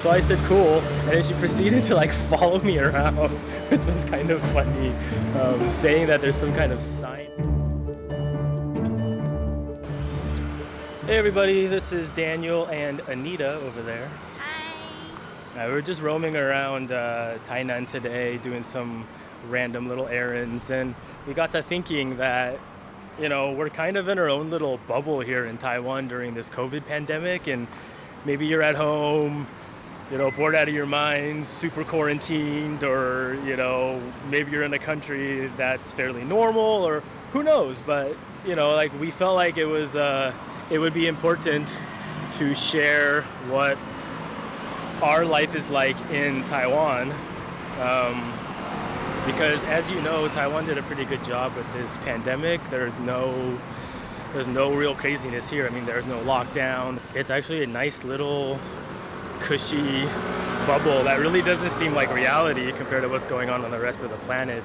So I said cool, and then she proceeded to like follow me around, which was kind of funny, saying that there's some kind of sign. Hey everybody, this is Daniel and Anita over there. Hi. We're just roaming around Tainan today, doing some random little errands, and we got to thinking that, we're kind of in our own little bubble here in Taiwan during this COVID pandemic, and maybe you're at home, bored out of your mind, super quarantined, or, maybe you're in a country that's fairly normal, or who knows, but, we felt like it would be important to share what our life is like in Taiwan, because as you know, Taiwan did a pretty good job with this pandemic. There's no real craziness here. I mean, there's no lockdown. It's actually a nice little cushy bubble that really doesn't seem like reality compared to what's going on the rest of the planet.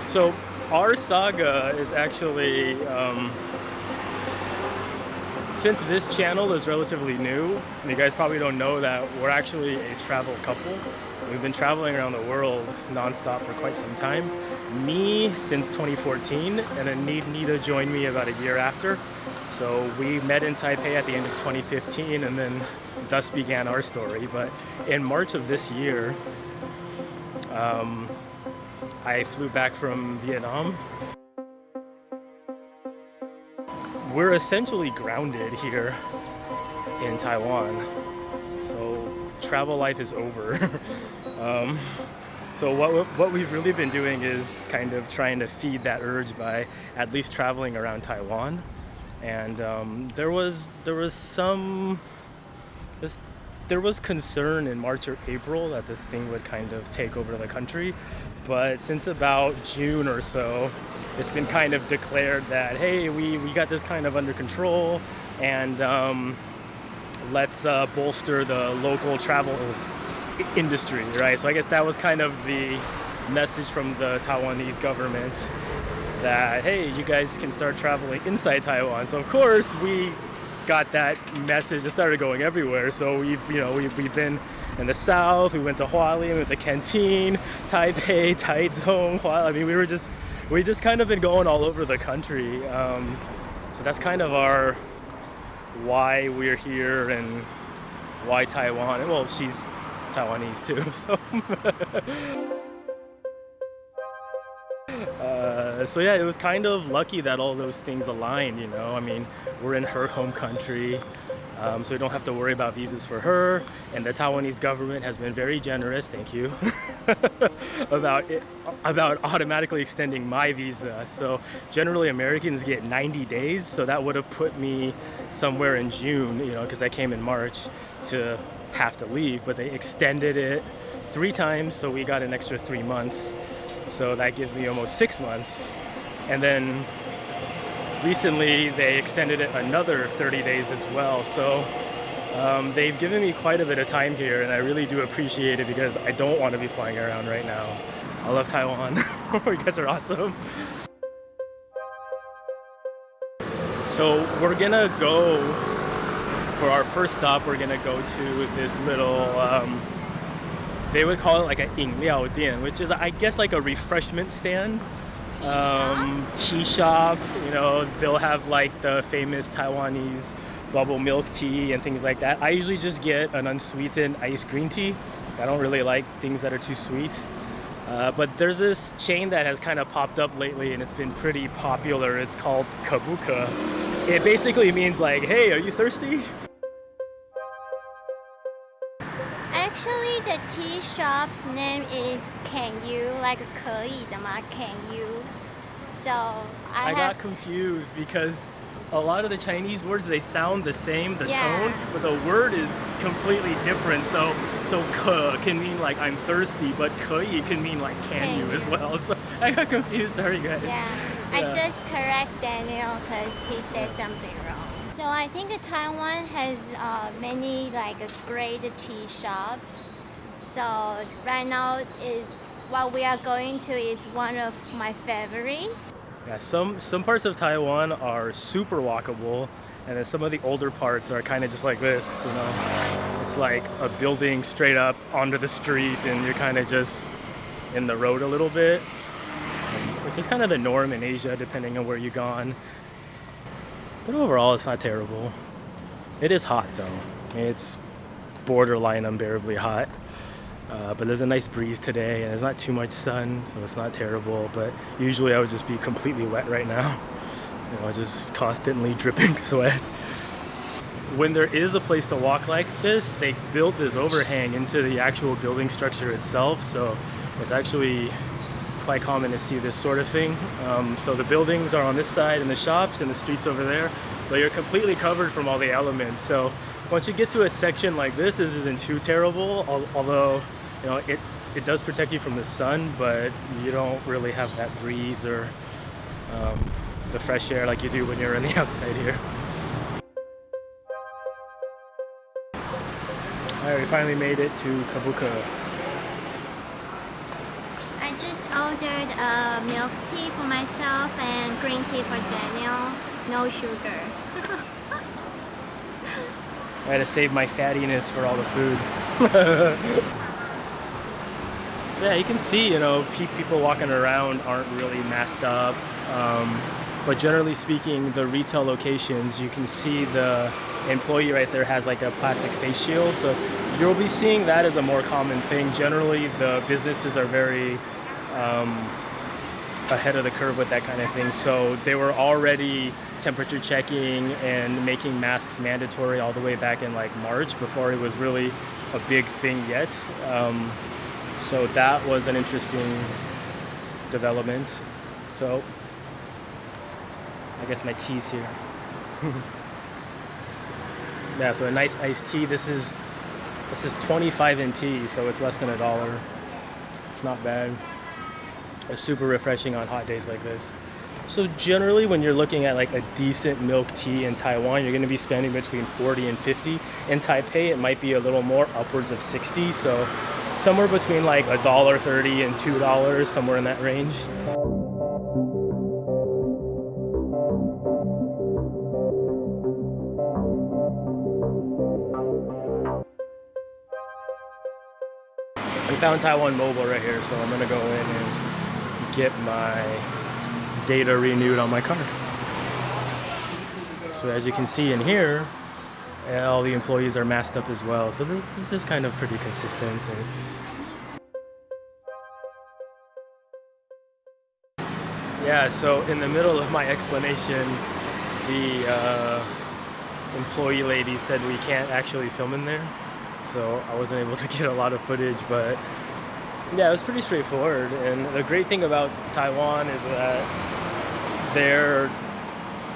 So our saga is actually, since this channel is relatively new, and you guys probably don't know that we're actually a travel couple. We've been traveling around the world nonstop for quite some time. Me since 2014, and Anita joined me about a year after. So we met in Taipei at the end of 2015, and then thus began our story. But in March of this year, I flew back from Vietnam. We're essentially grounded here in Taiwan, so travel life is over. So what we've really been doing is kind of trying to feed that urge by at least traveling around Taiwan. And there was concern in March or April that this thing would kind of take over the country, but since about June or so, it's been kind of declared that, hey, we got this kind of under control, and let's bolster the local travel industry, right? So I guess that was kind of the message from the Taiwanese government, that, hey, you guys can start traveling inside Taiwan. So of course we got that message and started going everywhere. So we've been in the south, we went to Hualien, we went to Canteen, Taipei, Taichung, Hualien. I mean, we just kind of been going all over the country. So that's kind of why we're here and why Taiwan. Well, she's Taiwanese too, so. So yeah, it was kind of lucky that all those things aligned, I mean, we're in her home country, so we don't have to worry about visas for her, and the Taiwanese government has been very generous, thank you, about automatically extending my visa. So generally Americans get 90 days, so that would have put me somewhere in June, because I came in March to have to leave, but they extended it 3 times, so we got an extra 3 months. So that gives me almost 6 months. And then recently they extended it another 30 days as well. So they've given me quite a bit of time here, and I really do appreciate it because I don't want to be flying around right now. I love Taiwan. You guys are awesome. So we're gonna go, for our first stop, we're gonna go to this little, they would call it like a 饮料店, which is, I guess, like a refreshment stand. Tea shop, they'll have like the famous Taiwanese bubble milk tea and things like that. I usually just get an unsweetened iced green tea. I don't really like things that are too sweet. But there's this chain that has kind of popped up lately, and it's been pretty popular. It's called Kabuka. It basically means like, hey, are you thirsty? Actually, the tea shop's name is Can You, like 可以的吗? Can you? So I got confused because a lot of the Chinese words, they sound the same, the tone, but the word is completely different. So 可 can mean like I'm thirsty, but 可以 can mean like can you as well. So I got confused. Sorry, guys. Yeah. I just correct Daniel because he said something wrong. So I think Taiwan has many like great tea shops. So right now what we are going to is one of my favorites. Yeah, some parts of Taiwan are super walkable, And then some of the older parts are kind of just like this, you know. It's like a building straight up onto the street, and you're kind of just in the road a little bit, which is kind of the norm in Asia, depending on where you've gone. But overall, it's not terrible. It is hot, though. It's borderline unbearably hot. But there's a nice breeze today, and there's not too much sun, so it's not terrible. But usually I would just be completely wet right now. You know, just constantly dripping sweat. When there is a place to walk like this, they built this overhang into the actual building structure itself, so it's actually quite common to see this sort of thing. So the buildings are on this side and the shops and the streets over there, but you're completely covered from all the elements. So once you get to a section like this isn't too terrible, although you know it does protect you from the sun, but you don't really have that breeze or the fresh air like you do when you're on the outside here. Alright, we finally made it to Kabuka. I just ordered a milk tea for myself and green tea for Daniel. No sugar. I had to save my fattiness for all the food. So yeah, you can see, you know, people walking around aren't really masked up. But generally speaking, the retail locations, you can see the employee right there has like a plastic face shield. So you'll be seeing that as a more common thing. Generally, the businesses are very ahead of the curve with that kind of thing. So they were already temperature checking and making masks mandatory all the way back in like March, before it was really a big thing yet. So that was an interesting development. So I guess my tea's here. Yeah, so a nice iced tea. This is 25 in tea, so it's less than $1. It's not bad. It's super refreshing on hot days like this. So generally, when you're looking at like a decent milk tea in Taiwan, you're going to be spending between 40 and 50. In Taipei, it might be a little more, upwards of 60. So somewhere between like $1.30 and $2, somewhere in that range. I found Taiwan Mobile right here, so I'm gonna go in and get my data renewed on my card. So as you can see in here, all the employees are masked up as well. So this is kind of pretty consistent. Yeah, so in the middle of my explanation, the employee lady said we can't actually film in there. So I wasn't able to get a lot of footage, but yeah, it was pretty straightforward. And the great thing about Taiwan is that their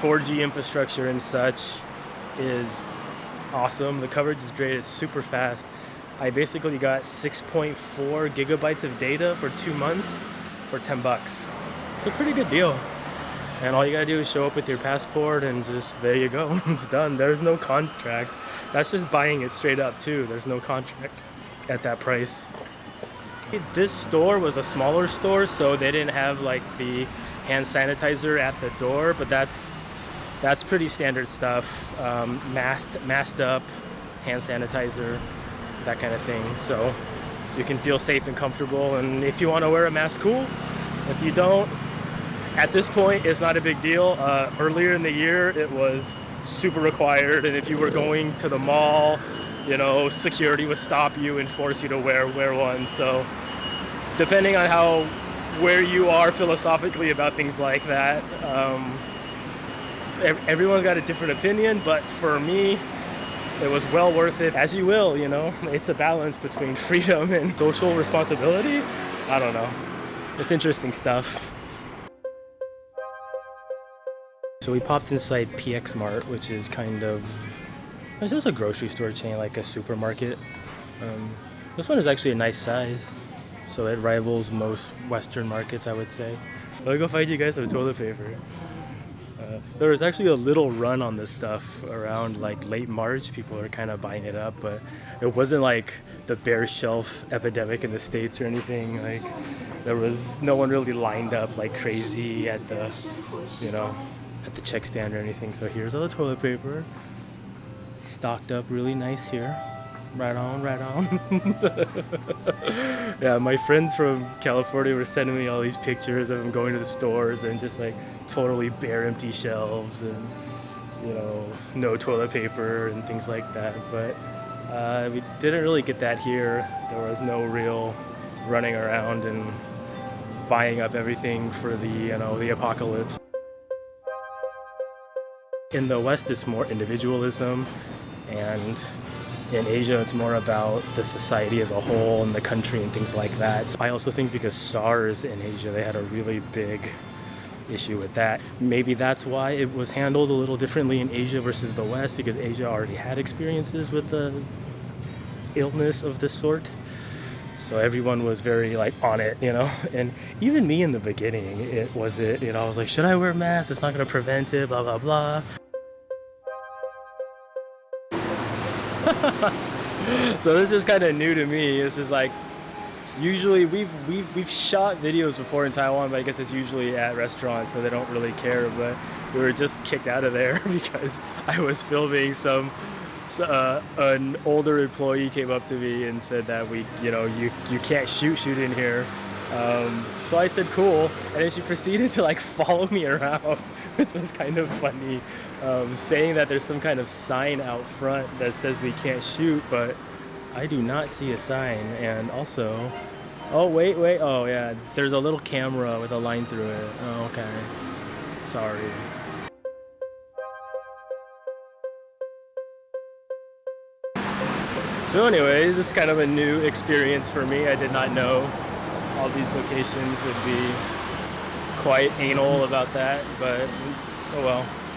4G infrastructure and such is awesome. The coverage is great. It's super fast. I basically got 6.4 gigabytes of data for 2 months for $10. It's a pretty good deal. And all you gotta do is show up with your passport and just, there you go, it's done. There's no contract. That's just buying it straight up too. There's no contract at that price. This store was a smaller store, so they didn't have like the hand sanitizer at the door, but that's pretty standard stuff. Masked up, hand sanitizer, that kind of thing. So you can feel safe and comfortable. And if you want to wear a mask, cool. If you don't, at this point, it's not a big deal. Earlier in the year, it was super required, and if you were going to the mall, you know, security would stop you and force you to wear one. So depending on where you are philosophically about things like that, everyone's got a different opinion, but for me, it was well worth it. As you will, you know, it's a balance between freedom and social responsibility. I don't know. It's interesting stuff. So we popped inside PX Mart, which is it's just a grocery store chain, like a supermarket. This one is actually a nice size, so it rivals most Western markets, I would say. Let me go find you guys some toilet paper. There was actually a little run on this stuff around like late March. People are kind of buying it up, but it wasn't like the bare shelf epidemic in the States or anything. Like there was no one really lined up like crazy at the the check stand or anything. So here's all the toilet paper. Stocked up really nice here. Right on, right on. Yeah, my friends from California were sending me all these pictures of them going to the stores and just like totally bare empty shelves and, you know, no toilet paper and things like that. But we didn't really get that here. There was no real running around and buying up everything for the, you know, the apocalypse. In the West, it's more individualism, and in Asia, it's more about the society as a whole and the country and things like that. So I also think because SARS in Asia, they had a really big issue with that. Maybe that's why it was handled a little differently in Asia versus the West, because Asia already had experiences with the illness of this sort. So everyone was very like on it, you know, and even me in the beginning, you know, I was like, should I wear a mask? It's not going to prevent it, blah, blah, blah. So this is kind of new to me. This is like, usually we've shot videos before in Taiwan, but I guess it's usually at restaurants, so they don't really care. But we were just kicked out of there because I was filming an older employee came up to me and said that you can't shoot in here. So I said cool, and then she proceeded to like follow me around, which was kind of funny, saying that there's some kind of sign out front that says we can't shoot, but I do not see a sign. And also, oh wait, oh yeah, there's a little camera with a line through it. Oh, okay, sorry. So anyways, this is kind of a new experience for me. I did not know all these locations would be quite anal about that, but oh well.